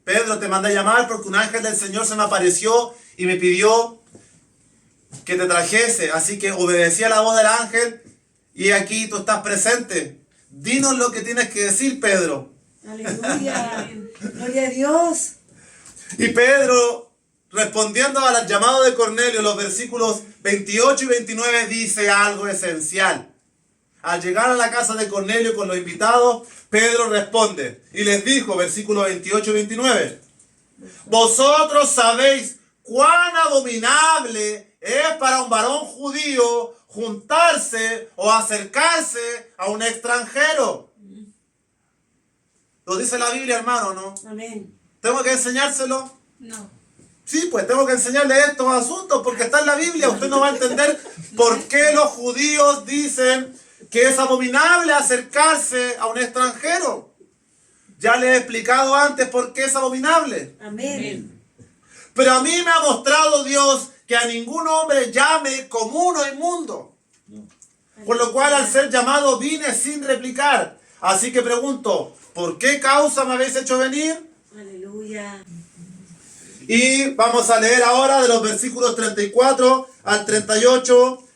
Pedro, te mandé a llamar porque un ángel del Señor se me apareció y me pidió que te trajese. Así que obedecí a la voz del ángel y aquí tú estás presente. Dinos lo que tienes que decir, Pedro. Aleluya. Gloria a Dios. Y Pedro, respondiendo al llamado de Cornelio, los versículos 28 y 29, dice algo esencial. Al llegar a la casa de Cornelio con los invitados, Pedro responde y les dijo, versículos 28 y 29, vosotros sabéis cuán abominable es para un varón judío juntarse o acercarse a un extranjero. Lo dice la Biblia, hermano, ¿no? Amén. ¿Tengo que enseñárselo? No. Sí, pues tengo que enseñarle estos asuntos porque está en la Biblia. Usted no va a entender por qué los judíos dicen que es abominable acercarse a un extranjero. Ya le he explicado antes por qué es abominable. Amén. Pero a mí me ha mostrado Dios que a ningún hombre llame común o inmundo. Por lo cual al ser llamado vine sin replicar. Así que pregunto, ¿por qué causa me habéis hecho venir? Aleluya. Y vamos a leer ahora de los versículos 34 al 38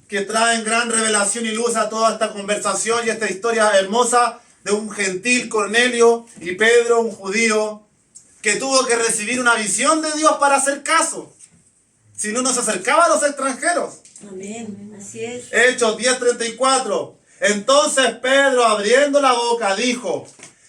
que traen gran revelación y luz a toda esta conversación y esta historia hermosa de un gentil Cornelio y Pedro, un judío, que tuvo que recibir una visión de Dios para hacer caso. Si no, no se acercaba a los extranjeros. Amén. Así es. Hechos 10:34. Entonces Pedro, abriendo la boca, dijo: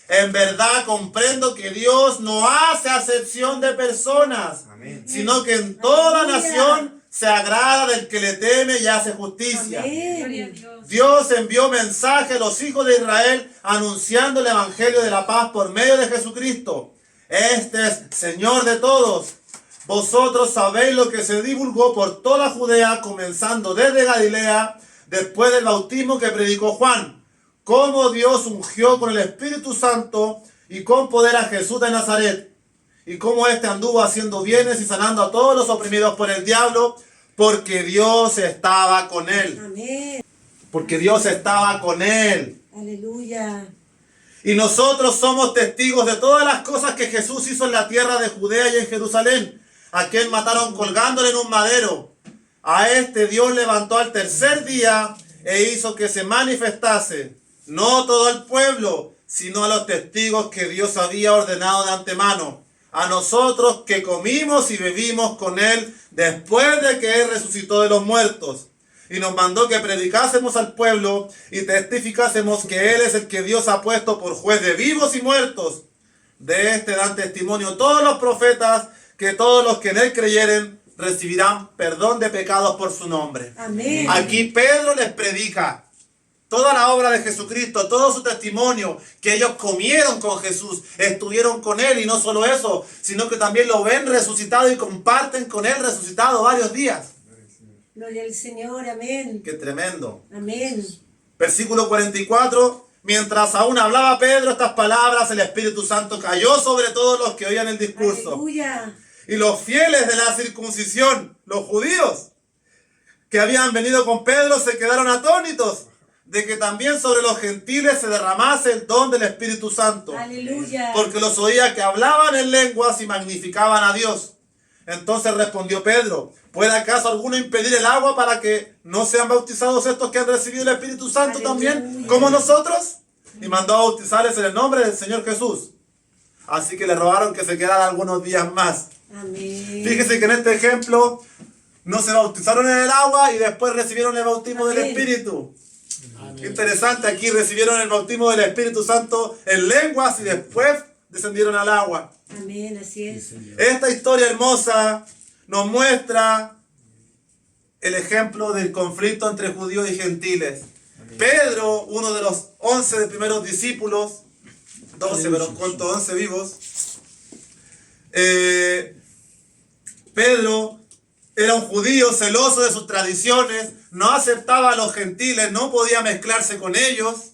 en verdad comprendo que Dios no hace acepción de personas, sino que en toda nación se agrada del que le teme y hace justicia. Amén. Dios envió mensaje a los hijos de Israel anunciando el evangelio de la paz por medio de Jesucristo. Este es Señor de todos. Vosotros sabéis lo que se divulgó por toda Judea, comenzando desde Galilea, después del bautismo que predicó Juan, cómo Dios ungió con el Espíritu Santo y con poder a Jesús de Nazaret, y cómo éste anduvo haciendo bienes y sanando a todos los oprimidos por el diablo, porque Dios estaba con él. Amén. Porque Dios estaba con él. Aleluya. Y nosotros somos testigos de todas las cosas que Jesús hizo en la tierra de Judea y en Jerusalén, a quien mataron colgándole en un madero. A este Dios levantó al tercer día e hizo que se manifestase, no todo el pueblo, sino a los testigos que Dios había ordenado de antemano, a nosotros que comimos y bebimos con él después de que él resucitó de los muertos. Y nos mandó que predicásemos al pueblo y testificásemos que él es el que Dios ha puesto por juez de vivos y muertos. De este dan testimonio todos los profetas, que todos los que en él creyeren recibirán perdón de pecados por su nombre. Amén. Aquí Pedro les predica toda la obra de Jesucristo, todo su testimonio, que ellos comieron con Jesús, estuvieron con él, y no solo eso, sino que también lo ven resucitado y comparten con él resucitado varios días. Gloria al Señor. Amén. ¡Qué tremendo! Amén. Versículo 44. Mientras aún hablaba Pedro estas palabras, el Espíritu Santo cayó sobre todos los que oían el discurso. Aleluya. Y los fieles de la circuncisión, los judíos, que habían venido con Pedro, se quedaron atónitos de que también sobre los gentiles se derramase el don del Espíritu Santo. Aleluya. Porque los oía que hablaban en lenguas y magnificaban a Dios. Entonces respondió Pedro: ¿puede acaso alguno impedir el agua para que no sean bautizados estos que han recibido el Espíritu Santo también, como nosotros? Y mandó a bautizarles en el nombre del Señor Jesús. Así que le rogaron que se quedaran algunos días más. Amén. Fíjese que en este ejemplo no se bautizaron en el agua y después recibieron el bautismo del Espíritu. Qué interesante, aquí recibieron el bautismo del Espíritu Santo en lenguas y después descendieron al agua. Amén, así es. Esta historia hermosa nos muestra el ejemplo del conflicto entre judíos y gentiles. Pedro, uno de los 11 primeros discípulos, 12, pero cuento 11 vivos. Pedro era un judío celoso de sus tradiciones, no aceptaba a los gentiles, no podía mezclarse con ellos.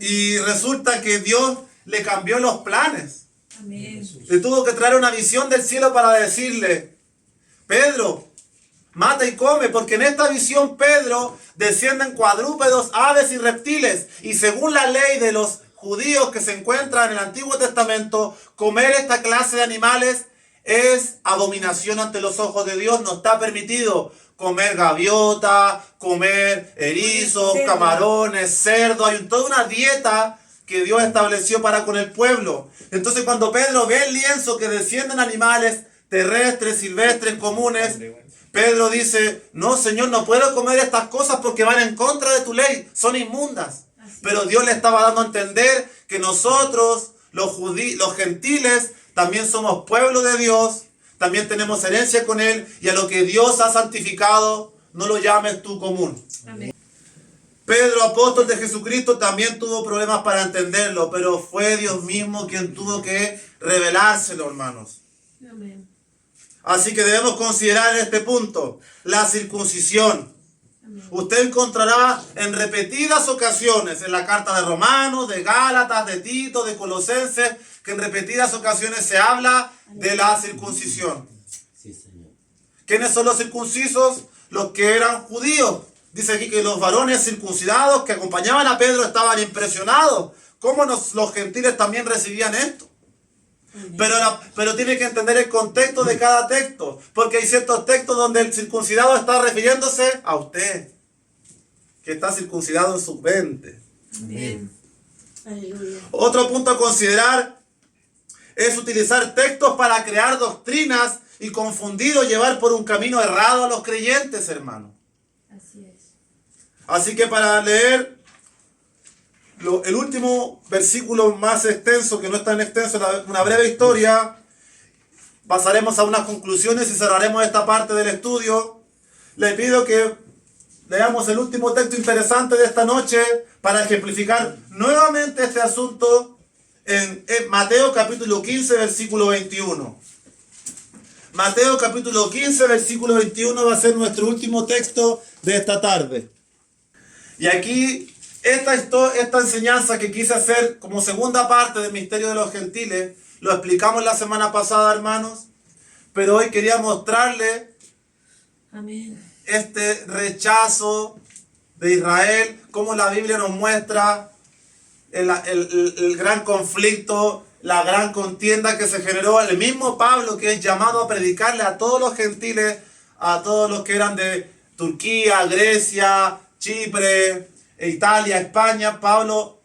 Y resulta que Dios le cambió los planes. Amén. Le tuvo que traer una visión del cielo para decirle: Pedro, mata y come, porque en esta visión, Pedro, descienden cuadrúpedos, aves y reptiles. Y según la ley de los judíos que se encuentra en el Antiguo Testamento, comer esta clase de animales es abominación ante los ojos de Dios. No está permitido comer gaviota, comer erizos, Cerdo. camarones, cerdo. Hay toda una dieta que Dios estableció para con el pueblo. Entonces, cuando Pedro ve el lienzo que descienden animales terrestres, silvestres, comunes, Pedro dice: no, Señor, no puedo comer estas cosas porque van en contra de tu ley, son inmundas. Pero Dios le estaba dando a entender que nosotros, los gentiles, también somos pueblo de Dios, también tenemos herencia con Él, y a lo que Dios ha santificado, no lo llames tú común. Amén. Pedro, apóstol de Jesucristo, también tuvo problemas para entenderlo, pero fue Dios mismo quien tuvo que revelárselo, hermanos. Amén. Así que debemos considerar en este punto la circuncisión. Amén. Usted encontrará en repetidas ocasiones en la carta de Romanos, de Gálatas, de Tito, de Colosenses, que en repetidas ocasiones se habla de la circuncisión. Sí, Señor. ¿Quiénes son los circuncisos? Los que eran judíos. Dice aquí que los varones circuncidados que acompañaban a Pedro estaban impresionados. ¿Cómo los gentiles también recibían esto? Pero tiene que entender el contexto de cada texto, porque hay ciertos textos donde el circuncidado está refiriéndose a usted, que está circuncidado en su mente. Amén. Aleluya. Otro punto a considerar es utilizar textos para crear doctrinas y confundir o llevar por un camino errado a los creyentes, hermano. Así es. Así que para leer el último versículo más extenso, que no es tan extenso, una breve historia, pasaremos a unas conclusiones y cerraremos esta parte del estudio. Le pido que leamos el último texto interesante de esta noche para ejemplificar nuevamente este asunto en Mateo capítulo 15, versículo 21. Mateo capítulo 15, versículo 21 va a ser nuestro último texto de esta tarde. Y aquí, esta enseñanza que quise hacer como segunda parte del misterio de los gentiles, lo explicamos la semana pasada, hermanos, pero hoy quería mostrarles Amén. este rechazo de Israel, cómo la Biblia nos muestra el gran conflicto, la gran contienda que se generó. El mismo Pablo, que es llamado a predicarle a todos los gentiles, a todos los que eran de Turquía, Grecia, Chipre, Italia, España. Pablo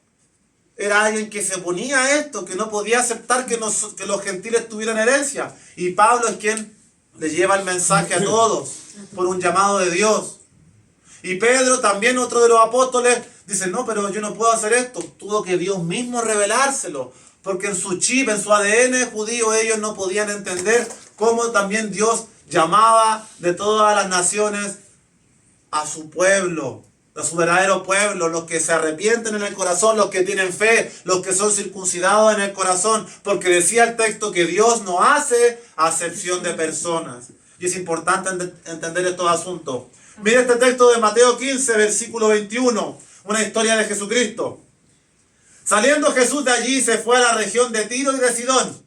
era alguien que se oponía a esto, que no podía aceptar que los gentiles tuvieran herencia. Y Pablo es quien le lleva el mensaje a todos por un llamado de Dios. Y Pedro, también otro de los apóstoles, dice, no, pero yo no puedo hacer esto. Tuvo que Dios mismo revelárselo, porque en su chip, en su ADN judío, ellos no podían entender cómo también Dios llamaba de todas las naciones a su pueblo, a su verdadero pueblo, los que se arrepienten en el corazón, los que tienen fe, los que son circuncidados en el corazón, porque decía el texto que Dios no hace acepción de personas. Y es importante entender estos asuntos. Mira este texto de Mateo 15, versículo 21, una historia de Jesucristo. Saliendo Jesús de allí, se fue a la región de Tiro y de Sidón.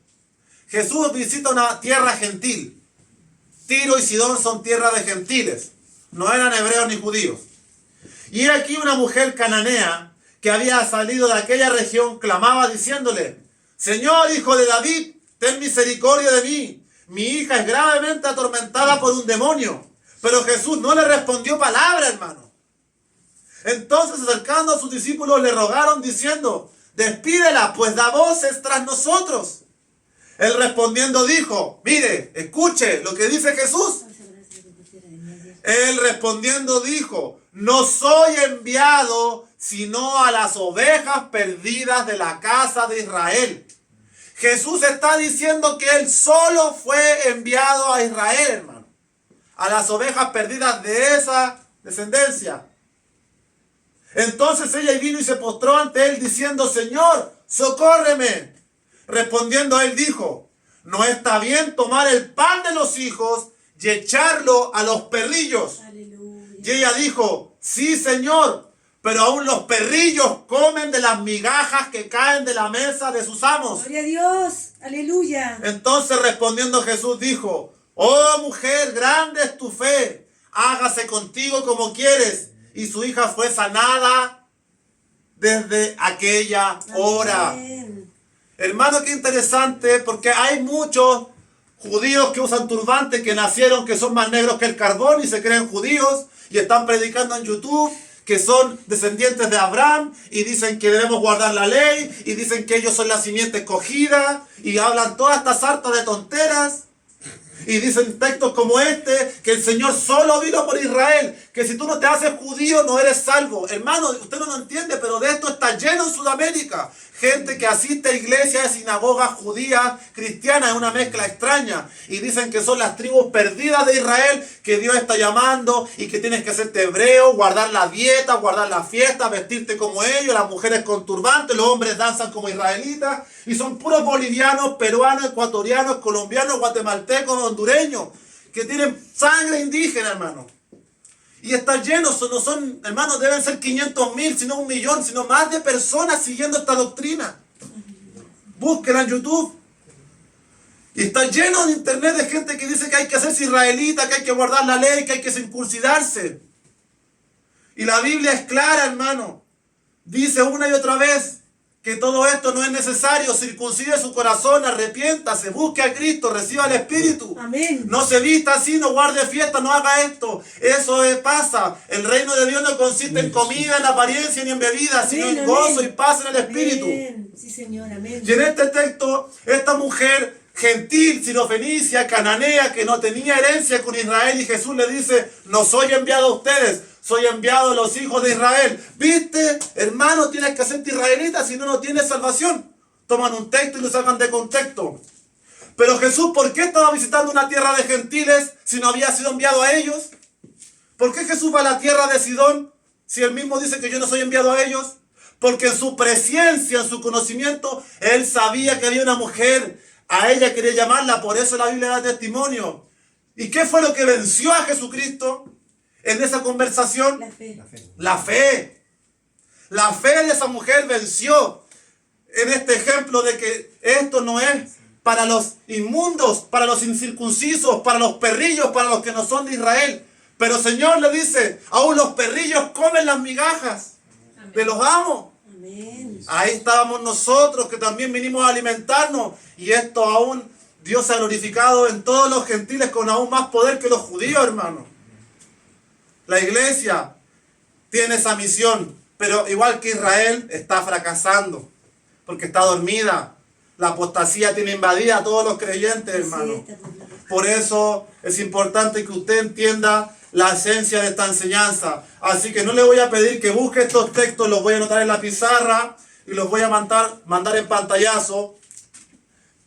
Jesús visita una tierra gentil. Tiro y Sidón son tierras de gentiles. No eran hebreos ni judíos. Y aquí una mujer cananea que había salido de aquella región clamaba diciéndole, Señor, hijo de David, ten misericordia de mí. Mi hija es gravemente atormentada por un demonio. Pero Jesús no le respondió palabra, hermano. Entonces, acercando a sus discípulos, le rogaron diciendo, despídela, pues da voces tras nosotros. Él respondiendo dijo, mire, escuche lo que dice Jesús. Él respondiendo dijo, no soy enviado sino a las ovejas perdidas de la casa de Israel. Jesús está diciendo que él solo fue enviado a Israel, hermano, a las ovejas perdidas de esa descendencia. Entonces ella vino y se postró ante él diciendo, Señor, socórreme. Respondiendo él dijo, no está bien tomar el pan de los hijos y echarlo a los perrillos. Aleluya. Y ella dijo, sí, Señor, pero aún los perrillos comen de las migajas que caen de la mesa de sus amos. Gloria a Dios. Aleluya. Entonces respondiendo Jesús dijo, oh mujer, grande es tu fe, hágase contigo como quieres. Y su hija fue sanada desde aquella hora. Amén. Hermano, qué interesante, porque hay muchos judíos que usan turbantes, que nacieron, que son más negros que el carbón y se creen judíos y están predicando en YouTube que son descendientes de Abraham y dicen que debemos guardar la ley y dicen que ellos son la simiente escogida y hablan toda esta sarta de tonteras. Y dicen textos como este, que el Señor solo vino por Israel, que si tú no te haces judío no eres salvo. Hermano, usted no lo entiende, pero de esto está lleno en Sudamérica. Gente que asiste a iglesias, sinagogas judías, cristianas, es una mezcla extraña. Y dicen que son las tribus perdidas de Israel, que Dios está llamando y que tienes que hacerte hebreo, guardar la dieta, guardar la fiesta, vestirte como ellos, las mujeres con turbante, los hombres danzan como israelitas. Y son puros bolivianos, peruanos, ecuatorianos, colombianos, guatemaltecos, hondureños, que tienen sangre indígena, hermano. Y está lleno, no son, hermanos, deben ser 500,000, si no 1,000,000, sino más de personas siguiendo esta doctrina. Búsquenla en YouTube. Y está lleno de internet de gente que dice que hay que hacerse israelita, que hay que guardar la ley, que hay que circuncidarse. Y la Biblia es clara, hermano. Dice una y otra vez que todo esto no es necesario. Circuncide su corazón, arrepiéntase, busque a Cristo, reciba el Espíritu. Amén. No se vista así, no guarde fiesta, no haga esto. Eso pasa. El reino de Dios no consiste en comida, en apariencia, ni en bebida, sino en gozo y paz en el Espíritu. Amén. Sí, Señor, amén. Y en este texto, esta mujer gentil, sirofenicia, cananea, que no tenía herencia con Israel, y Jesús le dice, no soy enviado a ustedes, soy enviado a los hijos de Israel. ¿Viste? Hermano, tienes que hacerte israelita, si no, no tienes salvación. Toman un texto y lo sacan de contexto. Pero Jesús, ¿por qué estaba visitando una tierra de gentiles si no había sido enviado a ellos? ¿Por qué Jesús va a la tierra de Sidón si él mismo dice que yo no soy enviado a ellos? Porque en su presencia, en su conocimiento, él sabía que había una mujer. A ella quería llamarla, por eso la Biblia da testimonio. ¿Y qué fue lo que venció a Jesucristo en esa conversación? La fe. La fe. La fe. La fe de esa mujer venció en este ejemplo de que esto no es para los inmundos, para los incircuncisos, para los perrillos, para los que no son de Israel. Pero el Señor le dice, aún los perrillos comen las migajas de los amos. Amén. Ahí estábamos nosotros que también vinimos a alimentarnos. Y esto aún Dios se ha glorificado en todos los gentiles con aún más poder que los judíos, hermano. La iglesia tiene esa misión, pero igual que Israel está fracasando porque está dormida. La apostasía tiene invadida a todos los creyentes, hermano. Por eso es importante que usted entienda la esencia de esta enseñanza. Así que no le voy a pedir que busque estos textos, los voy a anotar en la pizarra y los voy a mandar en pantallazo,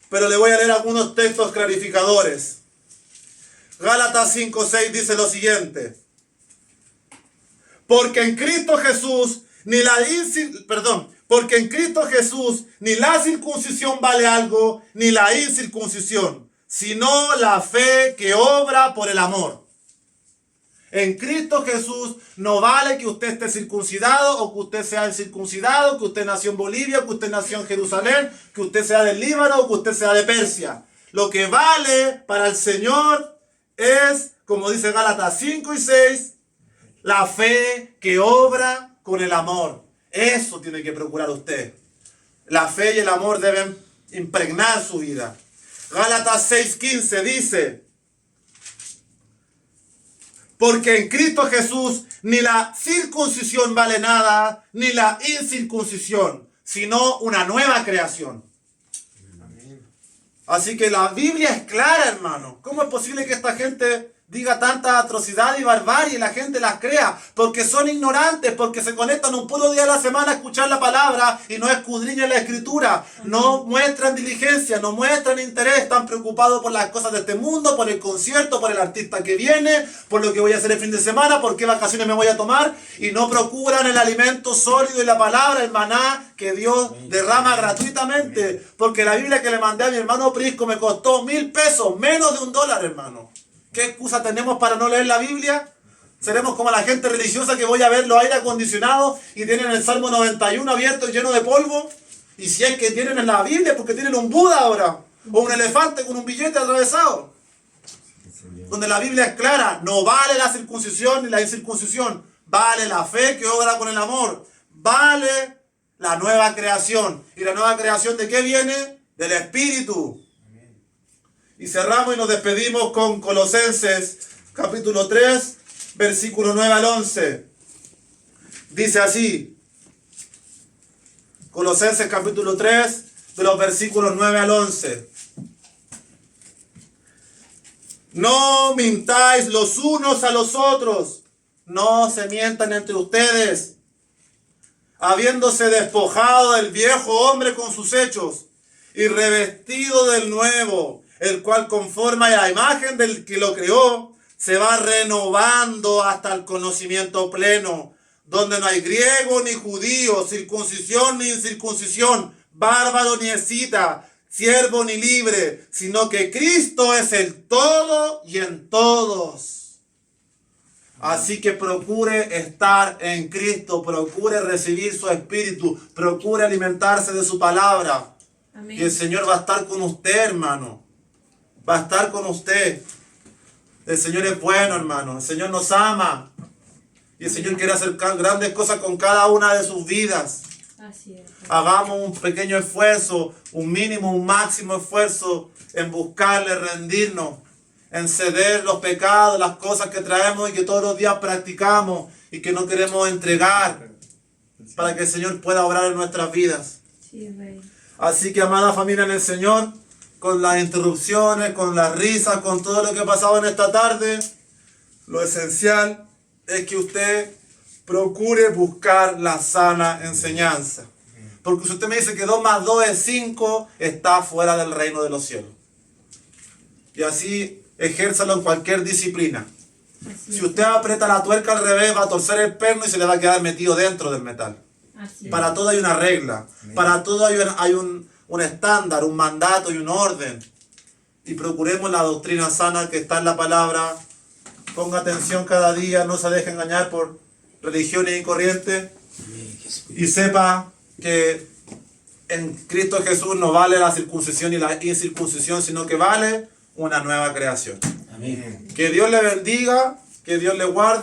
pero le voy a leer algunos textos clarificadores. Gálatas 5:6 dice lo siguiente: porque en Cristo Jesús ni la circuncisión vale algo, ni la incircuncisión, sino la fe que obra por el amor. En Cristo Jesús no vale que usted esté circuncidado o que usted sea incircuncidado, que usted nació en Bolivia, que usted nació en Jerusalén, que usted sea del Líbano o que usted sea de Persia. Lo que vale para el Señor es, como dice Gálatas 5 y 6, la fe que obra con el amor. Eso tiene que procurar usted. La fe y el amor deben impregnar su vida. Gálatas 6:15 dice: porque en Cristo Jesús ni la circuncisión vale nada, ni la incircuncisión, sino una nueva creación. Así que la Biblia es clara, hermano. ¿Cómo es posible que esta gente diga tanta atrocidad y barbarie y la gente las crea? Porque son ignorantes, porque se conectan un puro día a la semana a escuchar la palabra y no escudriñan la escritura. No muestran diligencia, no muestran interés, están preocupados por las cosas de este mundo, por el concierto, por el artista que viene, por lo que voy a hacer el fin de semana, por qué vacaciones me voy a tomar, y no procuran el alimento sólido y la palabra, el maná que Dios derrama gratuitamente. Porque la Biblia que le mandé a mi hermano Prisco me costó $1,000, menos de $1, hermano. ¿Qué excusa tenemos para no leer la Biblia? Seremos como la gente religiosa que voy a ver los aire acondicionados y tienen el Salmo 91 abierto y lleno de polvo. Y si es que tienen en la Biblia, porque tienen un Buda ahora, o un elefante con un billete atravesado. Donde la Biblia es clara: no vale la circuncisión ni la incircuncisión, vale la fe que obra con el amor, vale la nueva creación. ¿Y la nueva creación de qué viene? Del Espíritu. Y cerramos y nos despedimos con Colosenses capítulo 3, versículo 9 al 11. Dice así: Colosenses capítulo 3, de los versículos 9 al 11. No mintáis los unos a los otros, no se mientan entre ustedes, habiéndose despojado del viejo hombre con sus hechos y revestido del nuevo, el cual conforme a la imagen del que lo creó, se va renovando hasta el conocimiento pleno, donde no hay griego ni judío, circuncisión ni incircuncisión, bárbaro ni escita, siervo ni libre, sino que Cristo es el todo y en todos. Así que procure estar en Cristo, procure recibir su Espíritu, procure alimentarse de su palabra. Amén. Y el Señor va a estar con usted, hermano. Va a estar con usted. El Señor es bueno, hermano. El Señor nos ama. Y el Señor quiere hacer grandes cosas con cada una de sus vidas. Así es. Hagamos un pequeño esfuerzo, un mínimo, un máximo esfuerzo en buscarle, rendirnos, en ceder los pecados, las cosas que traemos y que todos los días practicamos y que no queremos entregar para que el Señor pueda obrar en nuestras vidas. Sí, Rey. Así que, amada familia en el Señor, con las interrupciones, con las risas, con todo lo que ha pasado en esta tarde, lo esencial es que usted procure buscar la sana enseñanza. Porque si usted me dice que 2 más 2 es 5, está fuera del reino de los cielos. Y así ejérzalo en cualquier disciplina. Si usted aprieta la tuerca al revés, va a torcer el perno y se le va a quedar metido dentro del metal. Así es. Para todo hay una regla. Para todo hay un estándar, un mandato y un orden. Y procuremos la doctrina sana que está en la palabra. Ponga atención cada día, no se deje engañar por religiones y corrientes. Y sepa que en Cristo Jesús no vale la circuncisión y la incircuncisión, sino que vale una nueva creación. Amén. Que Dios le bendiga, que Dios le guarde.